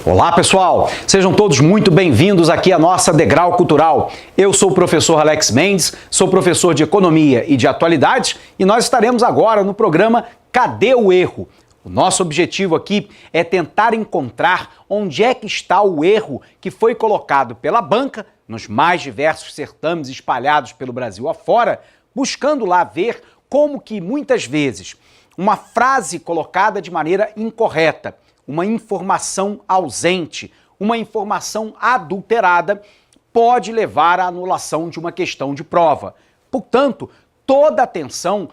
Olá pessoal, sejam todos muito bem-vindos aqui à nossa Degrau Cultural. Eu sou o professor Alex Mendes, sou professor de Economia e de Atualidades e nós estaremos agora no programa Cadê o Erro? O nosso objetivo aqui é tentar encontrar onde é que está o erro que foi colocado pela banca nos mais diversos certames espalhados pelo Brasil afora, buscando lá ver como que muitas vezes uma frase colocada de maneira incorreta, uma informação ausente, uma informação adulterada pode levar à anulação de uma questão de prova. Portanto, toda atenção,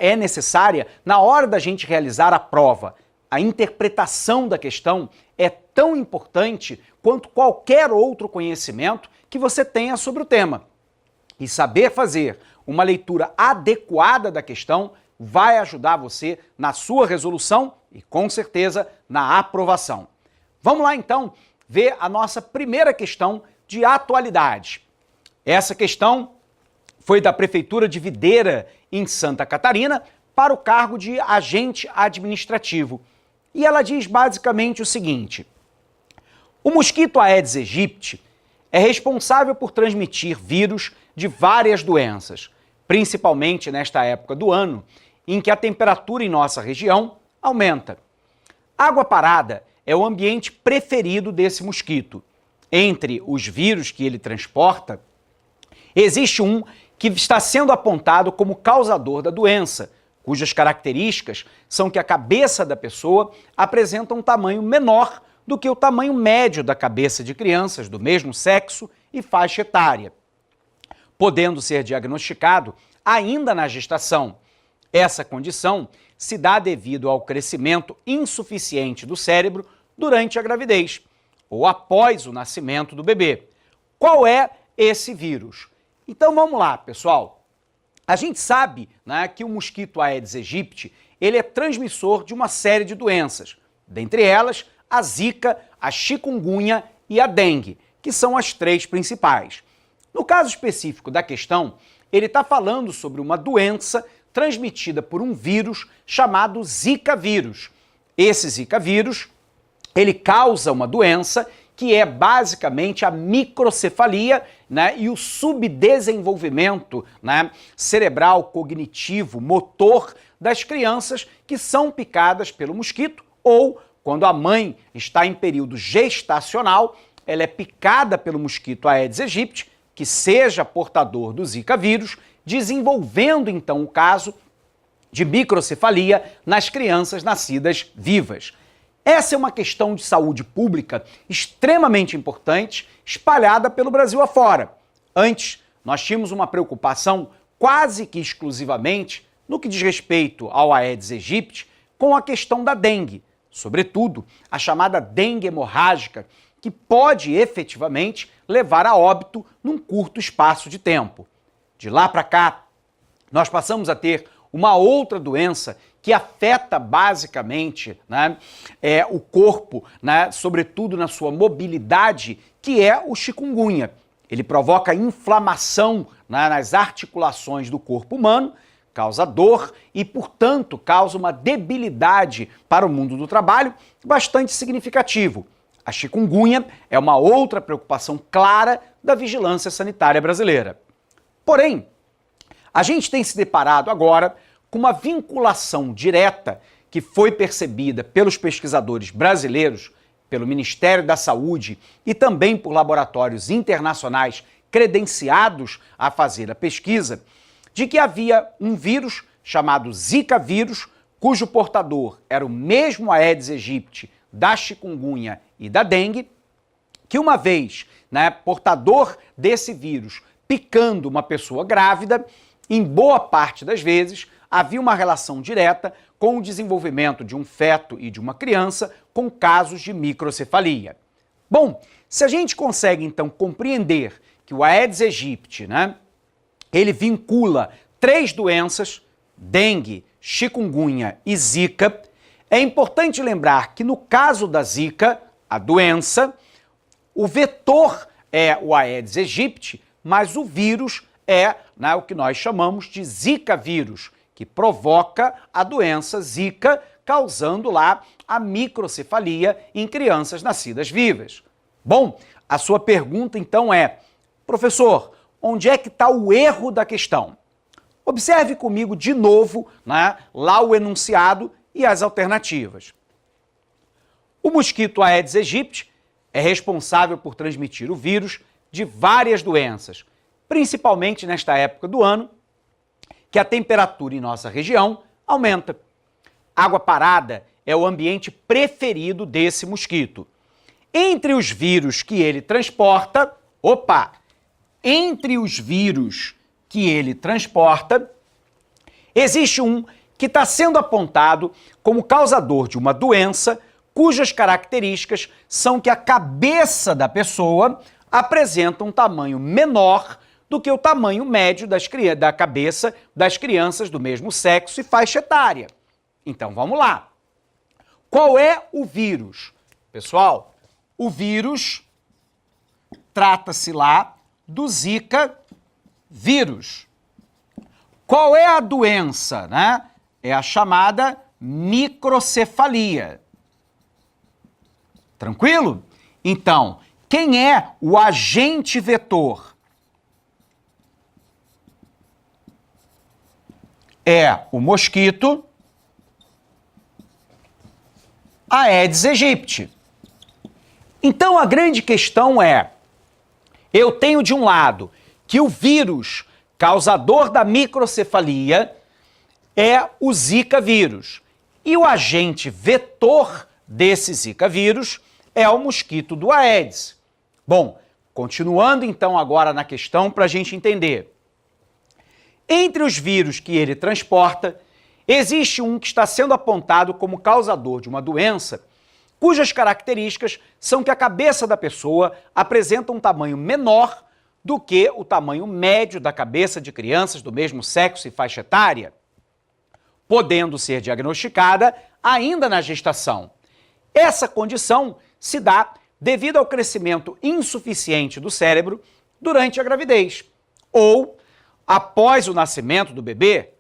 é necessária na hora da gente realizar a prova. A interpretação da questão é tão importante quanto qualquer outro conhecimento que você tenha sobre o tema. E saber fazer uma leitura adequada da questão vai ajudar você na sua resolução e, com certeza, na aprovação. Vamos lá, então, ver a nossa primeira questão de atualidade. Essa questão foi da Prefeitura de Videira, em Santa Catarina, para o cargo de agente administrativo. E ela diz basicamente o seguinte: o mosquito Aedes aegypti é responsável por transmitir vírus de várias doenças, principalmente nesta época do ano, em que a temperatura em nossa região aumenta. Água parada é o ambiente preferido desse mosquito. Entre os vírus que ele transporta, existe um que está sendo apontado como causador da doença, cujas características são que a cabeça da pessoa apresenta um tamanho menor do que o tamanho médio da cabeça de crianças do mesmo sexo e faixa etária, podendo ser diagnosticado ainda na gestação. Essa condição se dá devido ao crescimento insuficiente do cérebro durante a gravidez ou após o nascimento do bebê. Qual é esse vírus? Então vamos lá, pessoal. A gente sabe, que o mosquito Aedes aegypti ele é transmissor de uma série de doenças, dentre elas a zika, a chikungunya e a dengue, que são as três principais. No caso específico da questão, ele está falando sobre uma doença transmitida por um vírus chamado Zika vírus. Esse Zika vírus, ele causa uma doença que é basicamente a microcefalia, e o subdesenvolvimento, cerebral, cognitivo, motor das crianças que são picadas pelo mosquito ou, quando a mãe está em período gestacional, ela é picada pelo mosquito Aedes aegypti, que seja portador do Zika vírus, desenvolvendo então o caso de microcefalia nas crianças nascidas vivas. Essa é uma questão de saúde pública extremamente importante, espalhada pelo Brasil afora. Antes, nós tínhamos uma preocupação quase que exclusivamente no que diz respeito ao Aedes aegypti com a questão da dengue, sobretudo a chamada dengue hemorrágica, que pode efetivamente levar a óbito num curto espaço de tempo. De lá para cá, nós passamos a ter uma outra doença que afeta basicamente o corpo, sobretudo na sua mobilidade, que é o chikungunya. Ele provoca inflamação nas articulações do corpo humano, causa dor e, portanto, causa uma debilidade para o mundo do trabalho bastante significativo. A chikungunya é uma outra preocupação clara da vigilância sanitária brasileira. Porém, a gente tem se deparado agora com uma vinculação direta que foi percebida pelos pesquisadores brasileiros, pelo Ministério da Saúde e também por laboratórios internacionais credenciados a fazer a pesquisa, de que havia um vírus chamado Zika vírus, cujo portador era o mesmo Aedes aegypti da chikungunya e da dengue, que uma vez portador desse vírus picando uma pessoa grávida, em boa parte das vezes havia uma relação direta com o desenvolvimento de um feto e de uma criança com casos de microcefalia. Bom, se a gente consegue então compreender que o Aedes aegypti, ele vincula três doenças, dengue, chikungunya e zika, é importante lembrar que no caso da zika, a doença, o vetor é o Aedes aegypti, mas o vírus é o que nós chamamos de Zika vírus, que provoca a doença Zika causando lá a microcefalia em crianças nascidas vivas. Bom, a sua pergunta então é, professor, onde é que está o erro da questão? Observe comigo de novo, né, lá o enunciado e as alternativas. O mosquito Aedes aegypti é responsável por transmitir o vírus de várias doenças, principalmente nesta época do ano, que a temperatura em nossa região aumenta. Água parada é o ambiente preferido desse mosquito. Entre os vírus que ele transporta, existe um que está sendo apontado como causador de uma doença cujas características são que a cabeça da pessoa apresenta um tamanho menor do que o tamanho médio da cabeça das crianças do mesmo sexo e faixa etária. Então vamos lá. Qual é o vírus? Pessoal, o vírus trata-se lá do Zika vírus. Qual é a doença, né? É a chamada microcefalia. Tranquilo? Então, quem é o agente vetor? É o mosquito Aedes aegypti. Então, a grande questão é, eu tenho de um lado que o vírus causador da microcefalia é o Zika vírus. E o agente vetor desse Zika vírus é o mosquito do Aedes. Bom, continuando então agora na questão para a gente entender. Entre os vírus que ele transporta, existe um que está sendo apontado como causador de uma doença cujas características são que a cabeça da pessoa apresenta um tamanho menor do que o tamanho médio da cabeça de crianças do mesmo sexo e faixa etária, podendo ser diagnosticada ainda na gestação. Essa condição se dá devido ao crescimento insuficiente do cérebro durante a gravidez ou após o nascimento do bebê.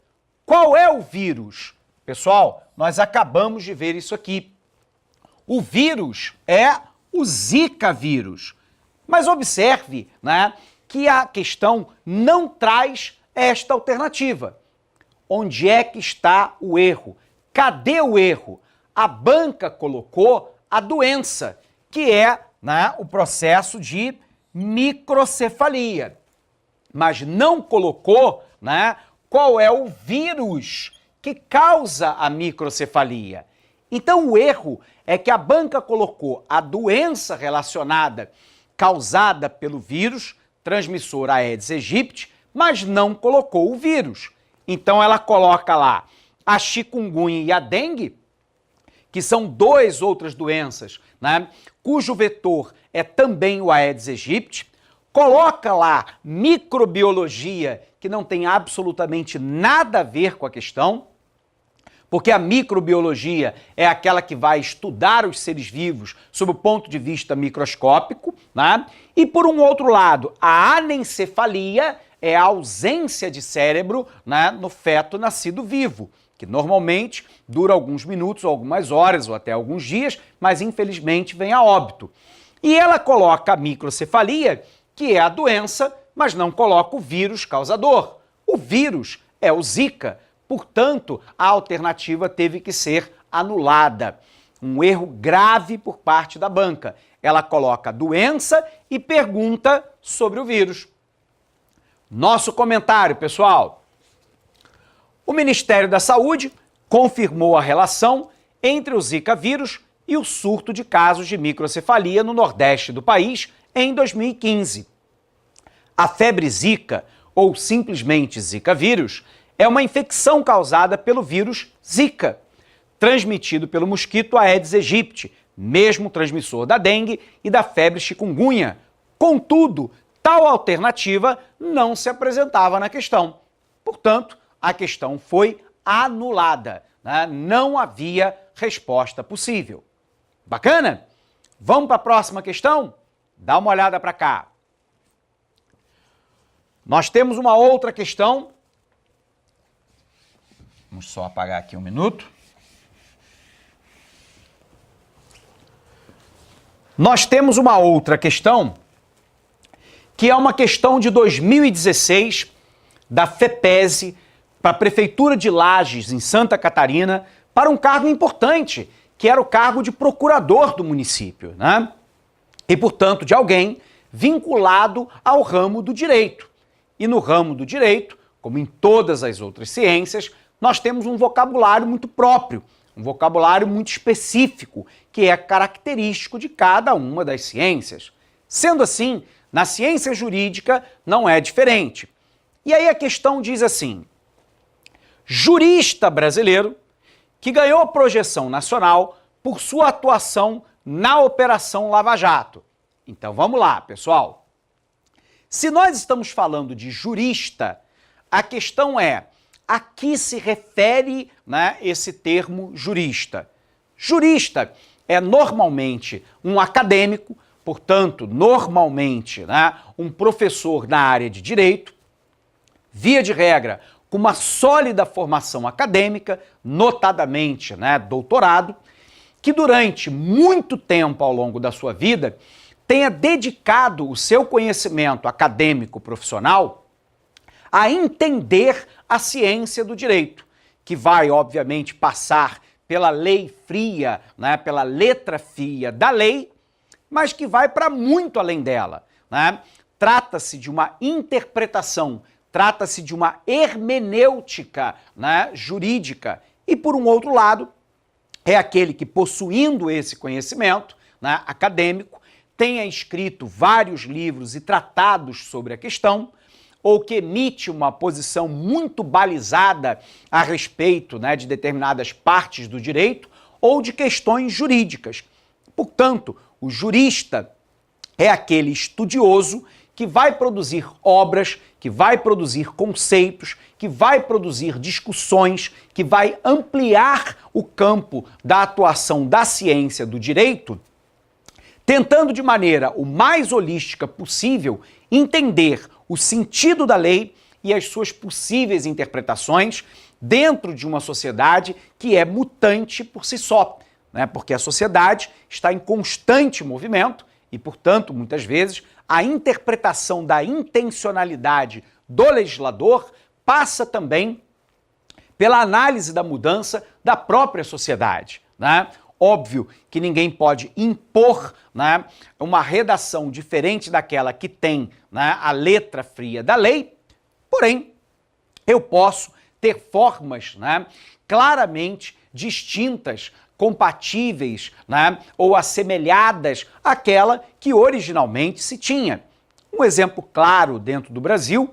Qual é o vírus? Pessoal, nós acabamos de ver isso aqui. O vírus é o Zika vírus. Mas observe, né, que a questão não traz esta alternativa. Onde é que está o erro? Cadê o erro? A banca colocou a doença, que é, né, o processo de microcefalia. Mas não colocou, né, qual é o vírus que causa a microcefalia. Então o erro é que a banca colocou a doença relacionada, causada pelo vírus transmissor Aedes aegypti, mas não colocou o vírus. Então ela coloca lá a chikungunya e a dengue, que são duas outras doenças, né, cujo vetor é também o Aedes aegypti, coloca lá microbiologia, que não tem absolutamente nada a ver com a questão, porque a microbiologia é aquela que vai estudar os seres vivos sob o ponto de vista microscópico, né? E por um outro lado, a anencefalia é a ausência de cérebro, né, no feto nascido vivo, que normalmente dura alguns minutos, ou algumas horas, ou até alguns dias, mas infelizmente vem a óbito. E ela coloca a microcefalia, que é a doença, mas não coloca o vírus causador. O vírus é o Zika, portanto, a alternativa teve que ser anulada. Um erro grave por parte da banca. Ela coloca a doença e pergunta sobre o vírus. Nosso comentário, pessoal. O Ministério da Saúde confirmou a relação entre o Zika vírus e o surto de casos de microcefalia no Nordeste do país em 2015. A febre Zika, ou simplesmente Zika vírus, é uma infecção causada pelo vírus Zika, transmitido pelo mosquito Aedes aegypti, mesmo transmissor da dengue e da febre chikungunya. Contudo, tal alternativa não se apresentava na questão. Portanto, a questão foi anulada, né? Não havia resposta possível. Bacana? Vamos para a próxima questão? Dá uma olhada para cá. Nós temos uma outra questão. Vamos só apagar aqui um minuto. Nós temos uma outra questão, que é uma questão de 2016, da FEPESE, para a Prefeitura de Lages, em Santa Catarina, para um cargo importante, que era o cargo de procurador do município, né? E, portanto, de alguém vinculado ao ramo do direito. E no ramo do direito, como em todas as outras ciências, nós temos um vocabulário muito próprio, um vocabulário muito específico, que é característico de cada uma das ciências. Sendo assim, na ciência jurídica não é diferente. E aí a questão diz assim: jurista brasileiro que ganhou projeção nacional por sua atuação na Operação Lava Jato. Então vamos lá, pessoal. Se nós estamos falando de jurista, a questão é: a que se refere, né, esse termo jurista? Jurista é normalmente um acadêmico, portanto, normalmente, né, um professor na área de direito, via de regra, com uma sólida formação acadêmica, notadamente, né, doutorado, que durante muito tempo ao longo da sua vida tenha dedicado o seu conhecimento acadêmico profissional a entender a ciência do direito, que vai, obviamente, passar pela lei fria, né, pela letra fria da lei, mas que vai para muito além dela, né? Trata-se de uma interpretação, trata-se de uma hermenêutica, né, jurídica. E, por um outro lado, é aquele que, possuindo esse conhecimento, né, acadêmico, tenha escrito vários livros e tratados sobre a questão, ou que emite uma posição muito balizada a respeito, né, de determinadas partes do direito ou de questões jurídicas. Portanto, o jurista é aquele estudioso que vai produzir obras, que vai produzir conceitos, que vai produzir discussões, que vai ampliar o campo da atuação da ciência do direito, tentando de maneira o mais holística possível entender o sentido da lei e as suas possíveis interpretações dentro de uma sociedade que é mutante por si só, né? Porque a sociedade está em constante movimento e, portanto, muitas vezes, a interpretação da intencionalidade do legislador passa também pela análise da mudança da própria sociedade, né? Óbvio que ninguém pode impor, né, uma redação diferente daquela que tem, né, a letra fria da lei, porém, eu posso ter formas, né, claramente distintas, compatíveis, né, ou assemelhadas àquela que originalmente se tinha. Um exemplo claro dentro do Brasil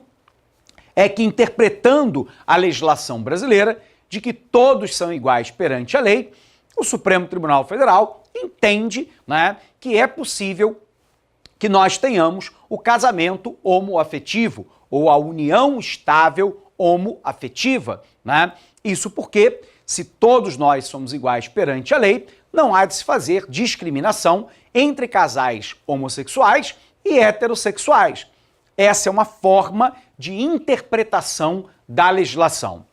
é que, interpretando a legislação brasileira de que todos são iguais perante a lei, o Supremo Tribunal Federal entende, né, que é possível que nós tenhamos o casamento homoafetivo ou a união estável homoafetiva, né? Isso porque, se todos nós somos iguais perante a lei, não há de se fazer discriminação entre casais homossexuais e heterossexuais. Essa é uma forma de interpretação da legislação.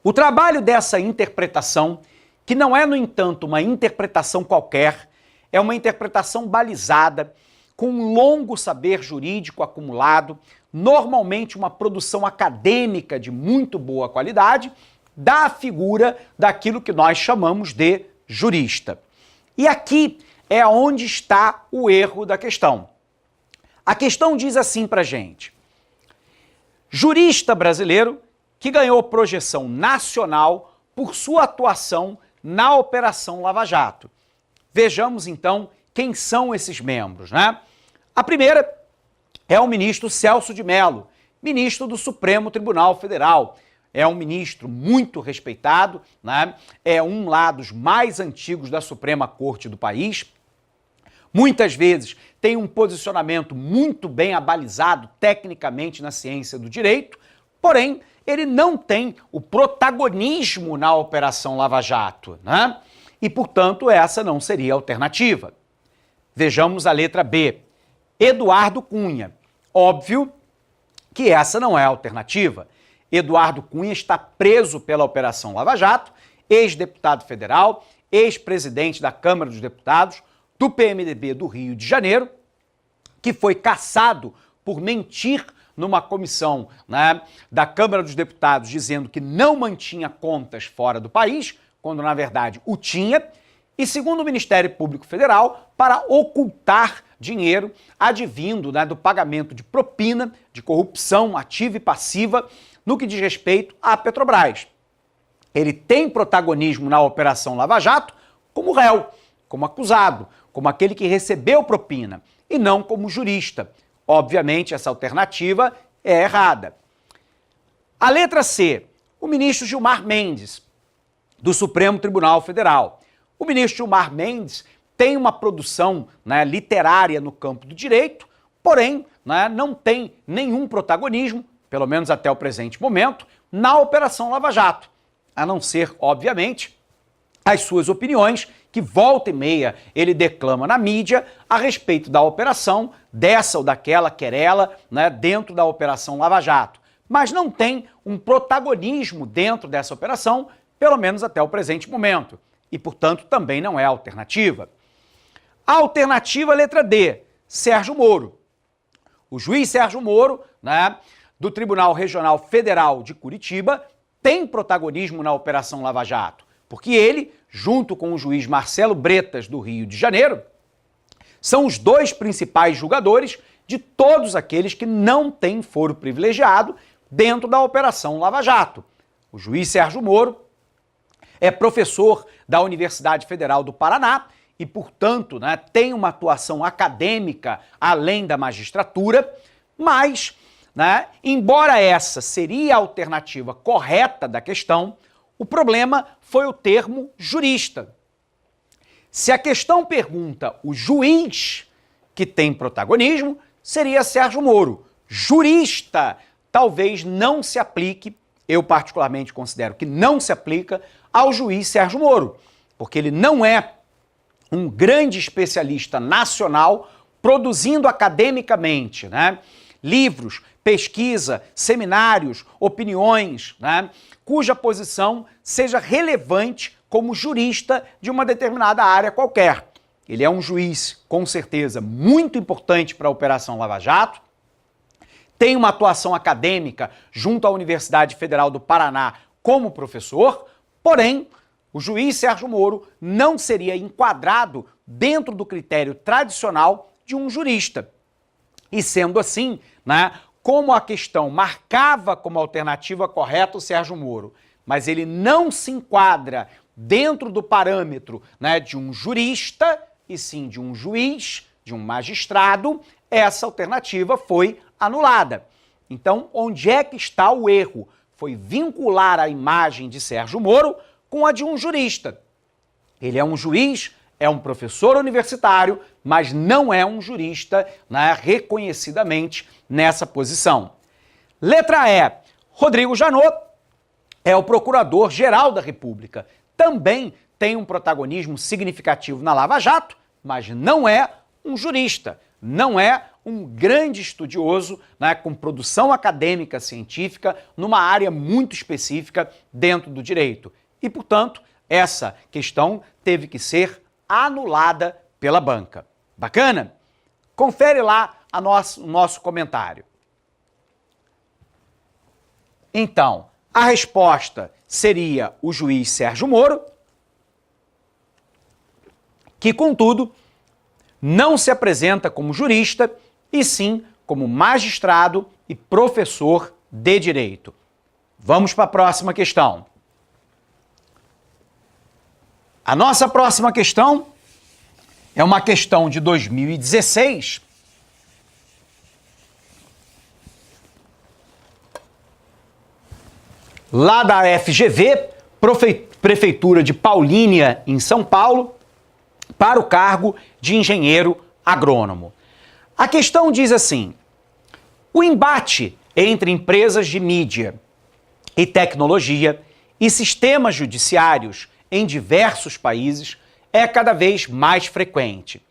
O trabalho dessa interpretação, que não é, no entanto, uma interpretação qualquer, é uma interpretação balizada, com um longo saber jurídico acumulado, normalmente uma produção acadêmica de muito boa qualidade, da figura daquilo que nós chamamos de jurista. E aqui é onde está o erro da questão. A questão diz assim pra gente: jurista brasileiro que ganhou projeção nacional por sua atuação na Operação Lava Jato. Vejamos então quem são esses membros, né? A primeira é o ministro Celso de Mello, ministro do Supremo Tribunal Federal. É um ministro muito respeitado, né? É um lá dos mais antigos da Suprema Corte do país. Muitas vezes tem um posicionamento muito bem abalizado tecnicamente na ciência do direito, porém, ele não tem o protagonismo na Operação Lava Jato, né? E, portanto, essa não seria a alternativa. Vejamos a letra B. Eduardo Cunha. Óbvio que essa não é a alternativa. Eduardo Cunha está preso pela Operação Lava Jato, ex-deputado federal, ex-presidente da Câmara dos Deputados, do PMDB do Rio de Janeiro, que foi cassado por mentir numa comissão, né, da Câmara dos Deputados, dizendo que não mantinha contas fora do país, quando na verdade o tinha, e segundo o Ministério Público Federal, para ocultar dinheiro advindo, né, do pagamento de propina, de corrupção ativa e passiva, no que diz respeito à Petrobras. Ele tem protagonismo na Operação Lava Jato como réu, como acusado, como aquele que recebeu propina, e não como jurista. Obviamente, essa alternativa é errada. A letra C, o ministro Gilmar Mendes, do Supremo Tribunal Federal. O ministro Gilmar Mendes tem uma produção, né, literária no campo do direito, porém, né, não tem nenhum protagonismo, pelo menos até o presente momento, na Operação Lava Jato, a não ser, obviamente, as suas opiniões, que volta e meia ele declama na mídia a respeito da operação, dessa ou daquela querela, né, dentro da Operação Lava Jato. Mas não tem um protagonismo dentro dessa operação, pelo menos até o presente momento. E, portanto, também não é alternativa. A alternativa, letra D, Sérgio Moro. O juiz Sérgio Moro, né, do Tribunal Regional Federal de Curitiba, tem protagonismo na Operação Lava Jato, porque ele, junto com o juiz Marcelo Bretas, do Rio de Janeiro, são os dois principais julgadores de todos aqueles que não têm foro privilegiado dentro da Operação Lava Jato. O juiz Sérgio Moro é professor da Universidade Federal do Paraná e, portanto, né, tem uma atuação acadêmica além da magistratura, mas, né, embora essa seria a alternativa correta da questão, o problema foi o termo jurista. Se a questão pergunta o juiz que tem protagonismo, seria Sérgio Moro. Jurista talvez não se aplique, eu particularmente considero que não se aplica ao juiz Sérgio Moro, porque ele não é um grande especialista nacional produzindo academicamente, né, livros, pesquisa, seminários, opiniões, né, cuja posição seja relevante como jurista de uma determinada área qualquer. Ele é um juiz, com certeza, muito importante para a Operação Lava Jato, tem uma atuação acadêmica junto à Universidade Federal do Paraná como professor, porém, o juiz Sérgio Moro não seria enquadrado dentro do critério tradicional de um jurista. E sendo assim, né, como a questão marcava como alternativa correta o Sérgio Moro, mas ele não se enquadra dentro do parâmetro, né, de um jurista, e sim de um juiz, de um magistrado, essa alternativa foi anulada. Então, onde é que está o erro? Foi vincular a imagem de Sérgio Moro com a de um jurista. Ele é um juiz, é um professor universitário, mas não é um jurista, né, reconhecidamente nessa posição. Letra E, Rodrigo Janot é o Procurador-Geral da República. Também tem um protagonismo significativo na Lava Jato, mas não é um jurista, não é um grande estudioso, né, com produção acadêmica científica numa área muito específica dentro do direito. E, portanto, essa questão teve que ser anulada pela banca. Bacana? Confere lá o nosso comentário. Então, a resposta seria o juiz Sérgio Moro, que, contudo, não se apresenta como jurista, e sim como magistrado e professor de direito. Vamos para a próxima questão. A nossa próxima questão é uma questão de 2016. Lá da FGV, Prefeitura de Paulínia, em São Paulo, para o cargo de engenheiro agrônomo. A questão diz assim: o embate entre empresas de mídia e tecnologia e sistemas judiciários em diversos países é cada vez mais frequente.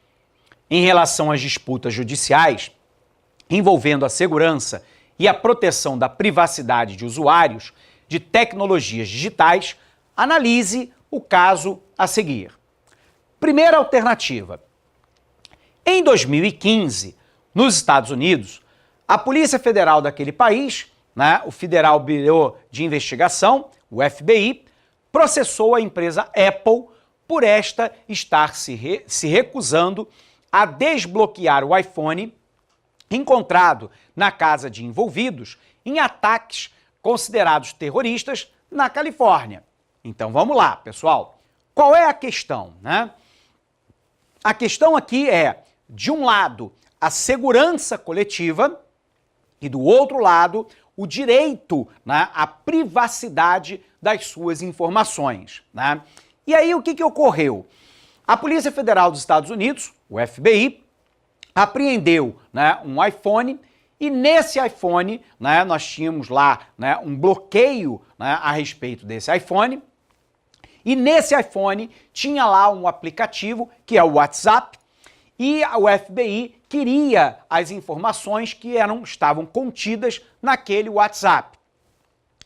Em relação às disputas judiciais envolvendo a segurança e a proteção da privacidade de usuários de tecnologias digitais, analise o caso a seguir. Primeira alternativa: Em 2015, nos Estados Unidos, a Polícia Federal daquele país, né, o Federal Bureau de Investigação, o FBI, processou a empresa Apple por esta estar se recusando a desbloquear o iPhone encontrado na casa de envolvidos em ataques considerados terroristas na Califórnia. Então vamos lá, pessoal. Qual é a questão, né? A questão aqui é, de um lado, a segurança coletiva e do outro lado, o direito, né, à privacidade das suas informações, né? E aí o que ocorreu? A Polícia Federal dos Estados Unidos, o FBI, apreendeu, né, um iPhone e nesse iPhone, né, nós tínhamos lá, né, um bloqueio, né, a respeito desse iPhone. E nesse iPhone tinha lá um aplicativo que é o WhatsApp e o FBI queria as informações que estavam contidas naquele WhatsApp.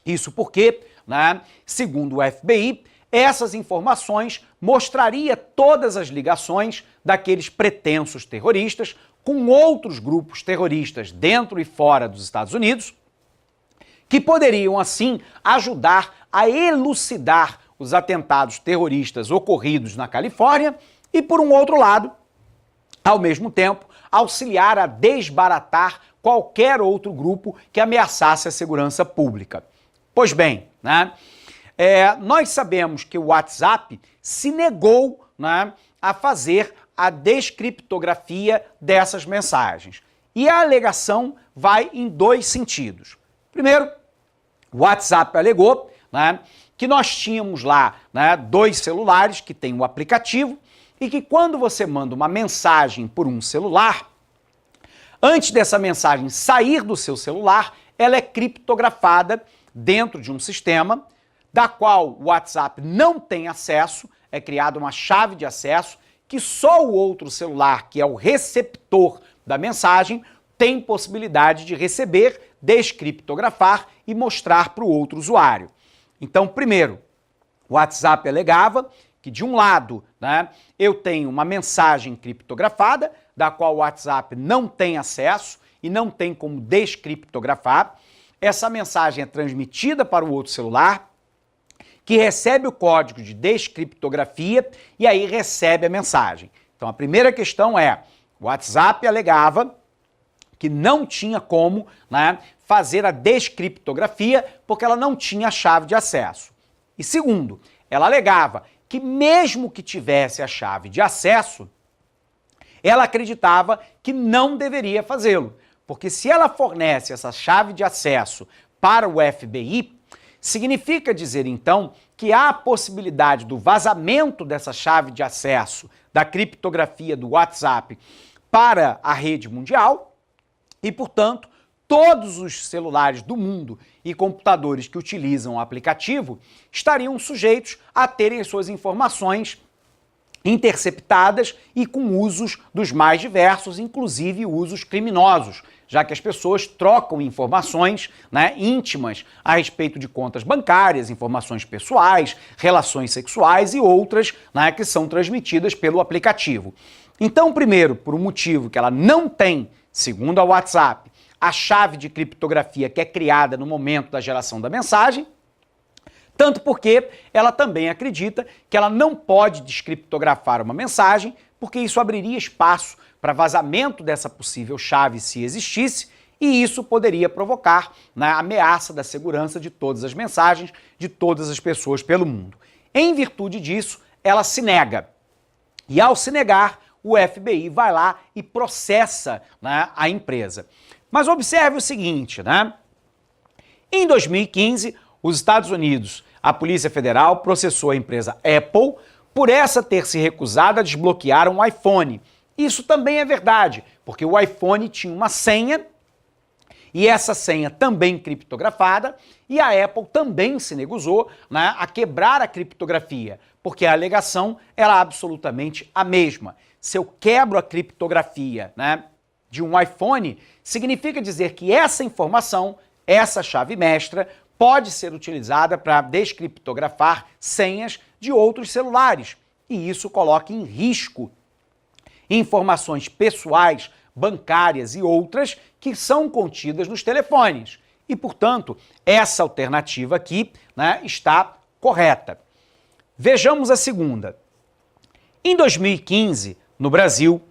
Isso porque, né, segundo o FBI, essas informações mostraria todas as ligações daqueles pretensos terroristas com outros grupos terroristas dentro e fora dos Estados Unidos, que poderiam, assim, ajudar a elucidar os atentados terroristas ocorridos na Califórnia e, por um outro lado, ao mesmo tempo, auxiliar a desbaratar qualquer outro grupo que ameaçasse a segurança pública. Pois bem, né, nós sabemos que o WhatsApp se negou, né, a fazer a descriptografia dessas mensagens. E a alegação vai em dois sentidos. Primeiro, o WhatsApp alegou, né, que nós tínhamos lá, né, dois celulares que têm um aplicativo e que quando você manda uma mensagem por um celular, antes dessa mensagem sair do seu celular, ela é criptografada dentro de um sistema da qual o WhatsApp não tem acesso, é criada uma chave de acesso que só o outro celular, que é o receptor da mensagem, tem possibilidade de receber, descriptografar e mostrar para o outro usuário. Então, primeiro, o WhatsApp alegava que, de um lado, né, eu tenho uma mensagem criptografada, da qual o WhatsApp não tem acesso e não tem como descriptografar. Essa mensagem é transmitida para o outro celular, que recebe o código de descriptografia e aí recebe a mensagem. Então, a primeira questão é, o WhatsApp alegava que não tinha como, né, fazer a descriptografia porque ela não tinha a chave de acesso. E segundo, ela alegava que mesmo que tivesse a chave de acesso, ela acreditava que não deveria fazê-lo, porque se ela fornece essa chave de acesso para o FBI, significa dizer então que há a possibilidade do vazamento dessa chave de acesso da criptografia do WhatsApp para a rede mundial e, portanto, todos os celulares do mundo e computadores que utilizam o aplicativo estariam sujeitos a terem suas informações interceptadas e com usos dos mais diversos, inclusive usos criminosos, já que as pessoas trocam informações, né, íntimas a respeito de contas bancárias, informações pessoais, relações sexuais e outras, né, que são transmitidas pelo aplicativo. Então, primeiro, por um motivo que ela não tem, segundo a WhatsApp, a chave de criptografia que é criada no momento da geração da mensagem, tanto porque ela também acredita que ela não pode descriptografar uma mensagem, porque isso abriria espaço para vazamento dessa possível chave se existisse, e isso poderia provocar, né, a ameaça da segurança de todas as mensagens de todas as pessoas pelo mundo. Em virtude disso, ela se nega. E ao se negar, o FBI vai lá e processa, né, a empresa. Mas observe o seguinte, né? Em 2015, os Estados Unidos, a Polícia Federal processou a empresa Apple por essa ter se recusado a desbloquear um iPhone. Isso também é verdade, porque o iPhone tinha uma senha e essa senha também criptografada e a Apple também se negou, né, a quebrar a criptografia, porque a alegação era absolutamente a mesma. Se eu quebro a criptografia, né, de um iPhone, significa dizer que essa informação, essa chave mestra, pode ser utilizada para descriptografar senhas de outros celulares. E isso coloca em risco informações pessoais, bancárias e outras que são contidas nos telefones. E, portanto, essa alternativa aqui, né, está correta. Vejamos a segunda. Em 2015, no Brasil,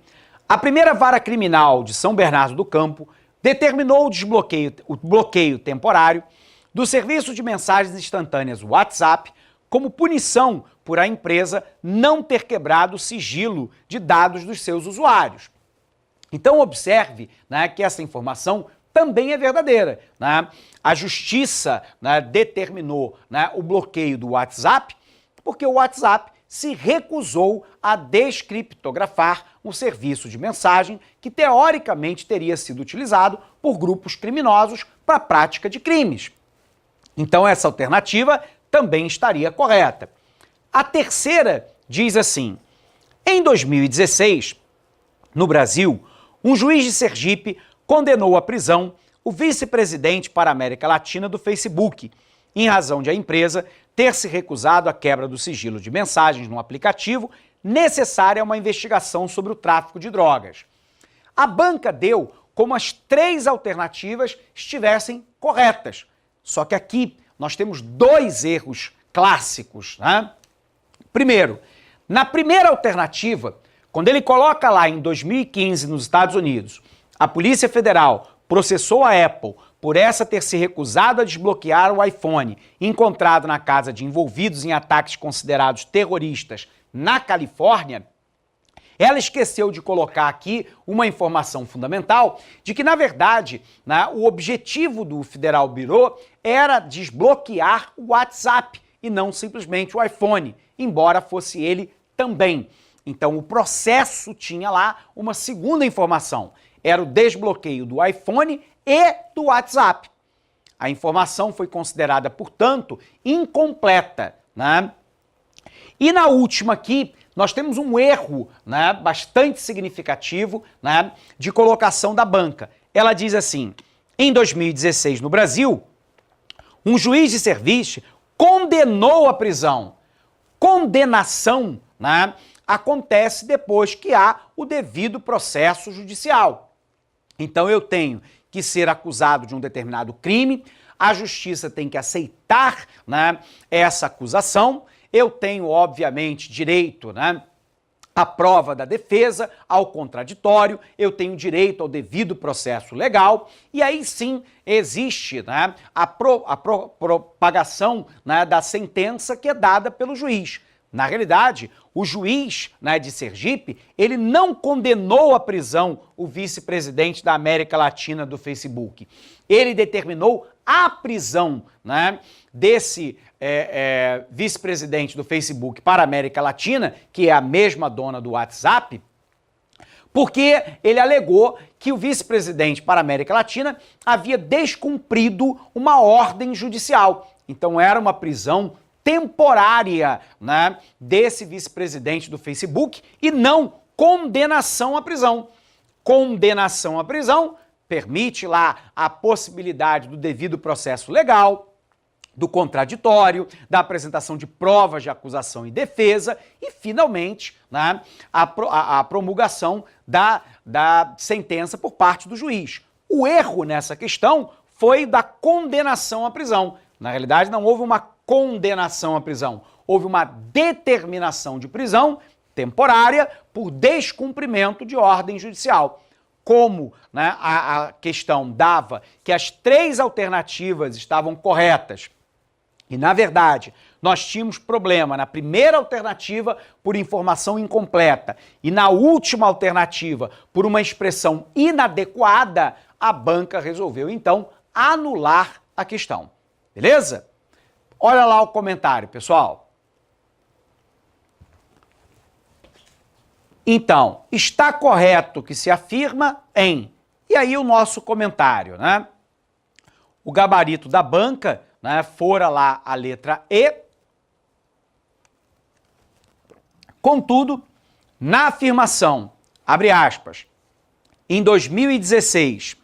a primeira vara criminal de São Bernardo do Campo determinou o bloqueio temporário do serviço de mensagens instantâneas WhatsApp como punição por a empresa não ter quebrado o sigilo de dados dos seus usuários. Então observe, né, que essa informação também é verdadeira, né? A justiça, né, determinou, né, o bloqueio do WhatsApp porque o WhatsApp se recusou a descriptografar um serviço de mensagem que teoricamente teria sido utilizado por grupos criminosos para a prática de crimes. Então essa alternativa também estaria correta. A terceira diz assim: em 2016, no Brasil, um juiz de Sergipe condenou à prisão o vice-presidente para a América Latina do Facebook, em razão de a empresa ter se recusado à quebra do sigilo de mensagens no aplicativo necessária a uma investigação sobre o tráfico de drogas. A banca deu como as 3 alternativas estivessem corretas. Só que aqui nós temos 2 erros clássicos, né? Primeiro, na primeira alternativa, quando ele coloca lá em 2015 nos Estados Unidos, a Polícia Federal processou a Apple por essa ter se recusado a desbloquear o iPhone encontrado na casa de envolvidos em ataques considerados terroristas na Califórnia, ela esqueceu de colocar aqui uma informação fundamental de que, na verdade, né, o objetivo do Federal Bureau era desbloquear o WhatsApp e não simplesmente o iPhone, embora fosse ele também. Então o processo tinha lá uma segunda informação, era o desbloqueio do iPhone e do WhatsApp. A informação foi considerada, portanto, incompleta, né? E na última aqui, nós temos um erro, né, bastante significativo, né, de colocação da banca. Ela diz assim: em 2016, no Brasil, um juiz de serviço condenou a prisão. Condenação, né, acontece depois que há o devido processo judicial. Então eu tenho que ser acusado de um determinado crime, a justiça tem que aceitar, né, essa acusação, eu tenho, obviamente, direito, né, à prova da defesa, ao contraditório, eu tenho direito ao devido processo legal, e aí sim existe, né, a propagação, né, da sentença que é dada pelo juiz. Na realidade, o juiz, né, de Sergipe, ele não condenou à prisão o vice-presidente da América Latina do Facebook. Ele determinou a prisão, né, desse vice-presidente do Facebook para a América Latina, que é a mesma dona do WhatsApp, porque ele alegou que o vice-presidente para a América Latina havia descumprido uma ordem judicial. Então era uma prisão temporária, né, desse vice-presidente do Facebook e não condenação à prisão. Condenação à prisão permite lá a possibilidade do devido processo legal, do contraditório, da apresentação de provas de acusação e defesa e, finalmente, né, a promulgação da sentença por parte do juiz. O erro nessa questão foi da condenação à prisão. Na realidade, não houve uma condenação à prisão, houve uma determinação de prisão temporária por descumprimento de ordem judicial. Como, né, a questão dava que as 3 alternativas estavam corretas, e, na verdade, nós tínhamos problema na primeira alternativa por informação incompleta e na última alternativa por uma expressão inadequada, a banca resolveu, então, anular a questão. Beleza? Olha lá o comentário, pessoal. Então, está correto que se afirma em... E aí o nosso comentário, né? O gabarito da banca, né, fora lá a letra E. Contudo, na afirmação, abre aspas, em 2016,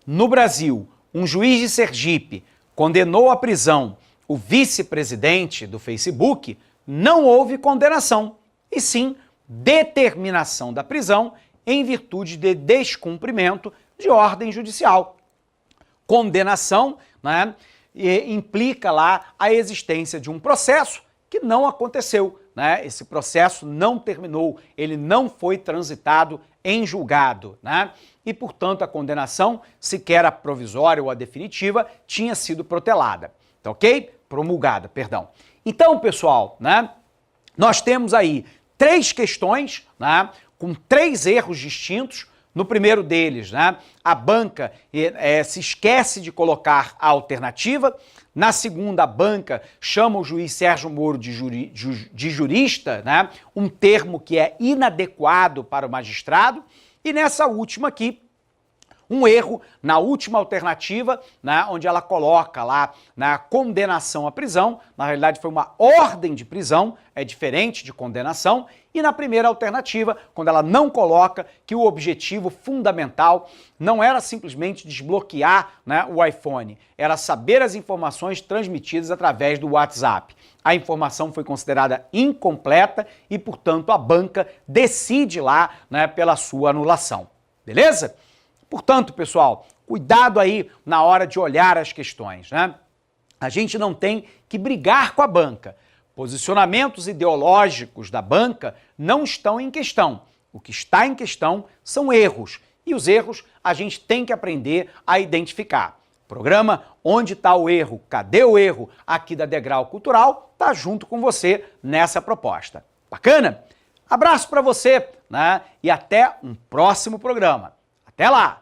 no Brasil, um juiz de Sergipe condenou à prisão o vice-presidente do Facebook, não houve condenação, e sim determinação da prisão em virtude de descumprimento de ordem judicial. Condenação, né, implica lá a existência de um processo que não aconteceu, né? Esse processo não terminou, ele não foi transitado em julgado, né? E, portanto, a condenação, sequer a provisória ou a definitiva, tinha sido protelada, tá ok? Promulgada, perdão. Então, pessoal, né, nós temos aí 3 questões, né, com 3 erros distintos. No primeiro deles, né, a banca se esquece de colocar a alternativa. Na segunda, a banca chama o juiz Sérgio Moro de jurista, né, um termo que é inadequado para o magistrado. E nessa última aqui, um erro na última alternativa, né, onde ela coloca lá na condenação à prisão, na realidade foi uma ordem de prisão, é diferente de condenação, e na primeira alternativa, quando ela não coloca que o objetivo fundamental não era simplesmente desbloquear, né, o iPhone, era saber as informações transmitidas através do WhatsApp. A informação foi considerada incompleta e, portanto, a banca decide lá, né, pela sua anulação. Beleza? Portanto, pessoal, cuidado aí na hora de olhar as questões, né? A gente não tem que brigar com a banca. Posicionamentos ideológicos da banca não estão em questão. O que está em questão são erros. E os erros a gente tem que aprender a identificar. Programa Onde está o Erro? Cadê o Erro? Aqui da Degrau Cultural está junto com você nessa proposta. Bacana? Abraço para você, né? E até um próximo programa. Até lá!